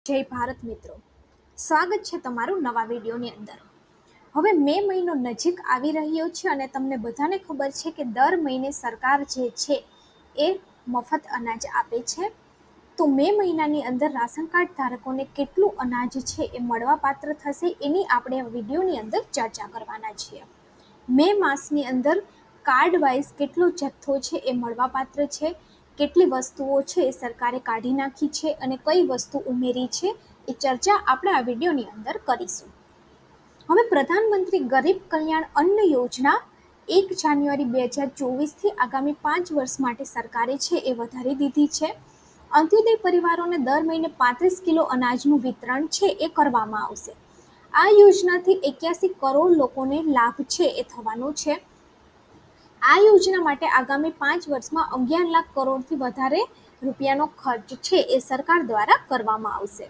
જય ભારત મિત્રો, સ્વાગત છે તમારું નવા વિડીયોની અંદર। હવે મે મહિનો નજીક આવી રહ્યો છે અને તમને બધાને ખબર છે કે દર મહિને સરકાર જે છે એ મફત અનાજ આપે છે। તો મે મહિનાની અંદર રાશન કાર્ડ ધારકોને કેટલું અનાજ છે એ મળવાપાત્ર થશે એની આપણે આ વિડીયોની અંદર ચર્ચા કરવાના છીએ। મે માસની અંદર કાર્ડ વાઇઝ કેટલો જથ્થો છે એ મળવાપાત્ર છે, કેટલી વસ્તુઓ છે એ સરકારે કાઢી નાખી છે અને કઈ વસ્તુ ઉમેરી છે એ ચર્ચા આપણે આ વિડીયોની અંદર કરીશું। હવે પ્રધાનમંત્રી ગરીબ કલ્યાણ અન્ન યોજના 1 જાન્યુઆરી 2024થી આગામી 5 વર્ષ માટે સરકારે છે એ વધારી દીધી છે। અંત્યોદય પરિવારોને દર મહિને 35 કિલો અનાજનું વિતરણ છે એ કરવામાં આવશે। આ યોજનાથી 81 કરોડ લોકોને લાભ છે એ થવાનો છે। આ યોજના માટે આગામી 5 વર્ષમાં 11 લાખ કરોડથી વધારે રૂપિયાનો ખર્ચ છે એ સરકાર દ્વારા કરવામાં આવશે।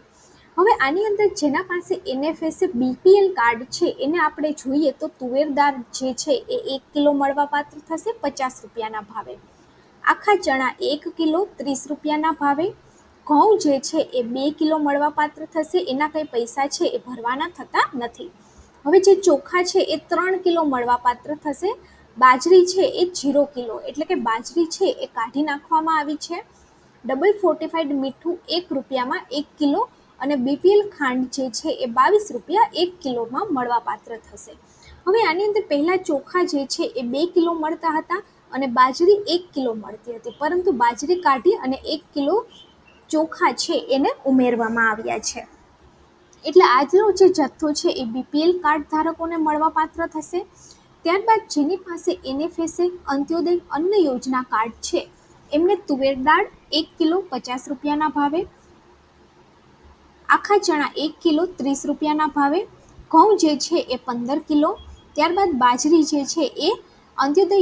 હવે આની અંદર જેના પાસે NFSA BPL કાર્ડ છે એને આપણે જોઈએ તો તુવેર દાળ જે છે એ 1 કિલો મળવાપાત્ર થશે 50 રૂપિયાના ભાવે, આખા ચણા 1 કિલો 30 રૂપિયાના ભાવે, ઘઉં જે છે એ 2 કિલો મળવાપાત્ર થશે, એના કંઈ પૈસા છે એ ભરવાના થતા નથી। હવે જે ચોખા છે એ 3 કિલો મળવાપાત્ર થશે, બાજરી છે એ 0 કિલો એટલે કે બાજરી છે એ કાઢી નાખવામાં આવી છે। ડબલ ફોર્ટિફાઈડ મીઠું 1 રૂપિયામાં 1 કિલો અને BPL ખાંડ જે છે એ 22 રૂપિયા 1 કિલોમાં મળવાપાત્ર થશે। હવે આની અંદર પહેલા ચોખા જે છે એ 2 કિલો મળતા હતા અને બાજરી 1 કિલો મળતી હતી, પરંતુ બાજરી કાઢી અને 1 કિલો ચોખા છે એને ઉમેરવામાં આવ્યા છે। એટલે આજનો જે જથ્થો છે એ BPL કાર્ડ ધારકોને મળવાપાત્ર થશે। ત્યારબાદ જેની પાસે NFSA અંત્યોદય અન્ન યોજના કાર્ડ છે એમને તુવેર દાળ 1 કિલો 50 રૂપિયાના ભાવે, આખા ચણા 1 કિલો 30 રૂપિયાના ભાવે, ઘઉં જે છે એ 15 કિલો, ત્યારબાદ બાજરી જે છે એ અંત્યોદય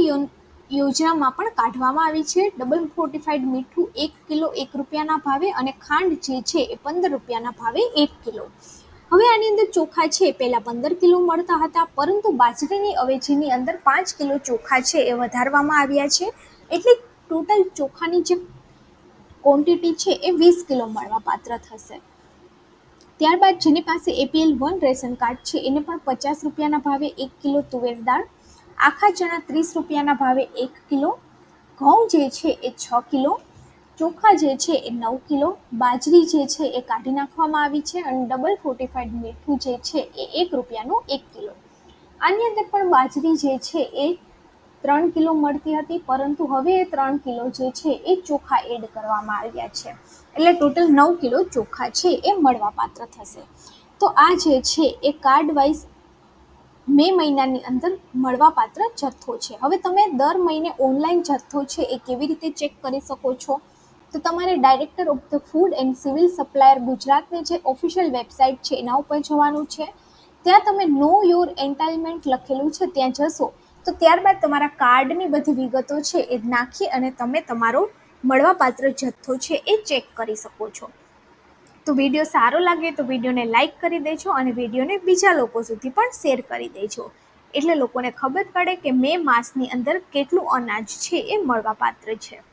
યોજનામાં પણ કાઢવામાં આવી છે। ડબલ ફોર્ટિફાઈડ મીઠું 1 કિલો 1 રૂપિયાના ભાવે અને ખાંડ જે છે એ 15 રૂપિયાના ભાવે 1 કિલો। હવે આની અંદર ચોખા છે પહેલાં 15 કિલો મળતા હતા, પરંતુ બાજરીની અવેજીની અંદર 5 કિલો ચોખા છે એ વધારવામાં આવ્યા છે, એટલે ટોટલ ચોખાની જે ક્વોન્ટિટી છે એ 20 કિલો મળવાપાત્ર થશે। ત્યારબાદ જેની પાસે APL1 રેશન કાર્ડ છે એને પણ 50 રૂપિયાના ભાવે 1 કિલો તુવેર દાળ, આખા ચણા 30 રૂપિયાના ભાવે 1 કિલો, ઘઉં જે છે એ 6 કિલો, ચોખા જે છે એ 9 કિલો, બાજરી જે છે એ કાઢી નાખવામાં આવી છે અને ડબલ ફોર્ટિફાઈડ મીઠું જે છે એ 1 રૂપિયાનું 1 કિલો। આની અંદર પણ બાજરી જે છે એ 3 કિલો મળતી હતી, પરંતુ હવે એ 3 કિલો જે છે એ ચોખા એડ કરવામાં આવ્યા છે, એટલે ટોટલ 9 કિલો ચોખા છે એ મળવાપાત્ર થશે। તો આ જે છે એ કાર્ડ વાઇઝ મે મહિનાની અંદર મળવાપાત્ર જથ્થો છે। હવે તમે દર મહિને ઓનલાઈન જથ્થો છે એ કેવી રીતે ચેક કરી શકો છો, તો તમારે director of the food and civil supplier ગુજરાતની જે ઓફિશિયલ વેબસાઇટ છે એના ઉપર જવાનું છે। ત્યાં તમે નો યોર એન્ટાઇલમેન્ટ લખેલું છે ત્યાં જશો તો ત્યારબાદ તમારા કાર્ડની બધી વિગતો છે એ નાખી અને તમે તમારો મળવાપાત્ર જથ્થો છે એ ચેક કરી શકો છો। તો વિડીયો સારો લાગે તો વિડીયોને લાઇક કરી દેજો અને વિડીયોને બીજા લોકો સુધી પણ શેર કરી દેજો, એટલે લોકોને ખબર પડે કે મે માસની અંદર કેટલું અનાજ છે એ મળવાપાત્ર છે।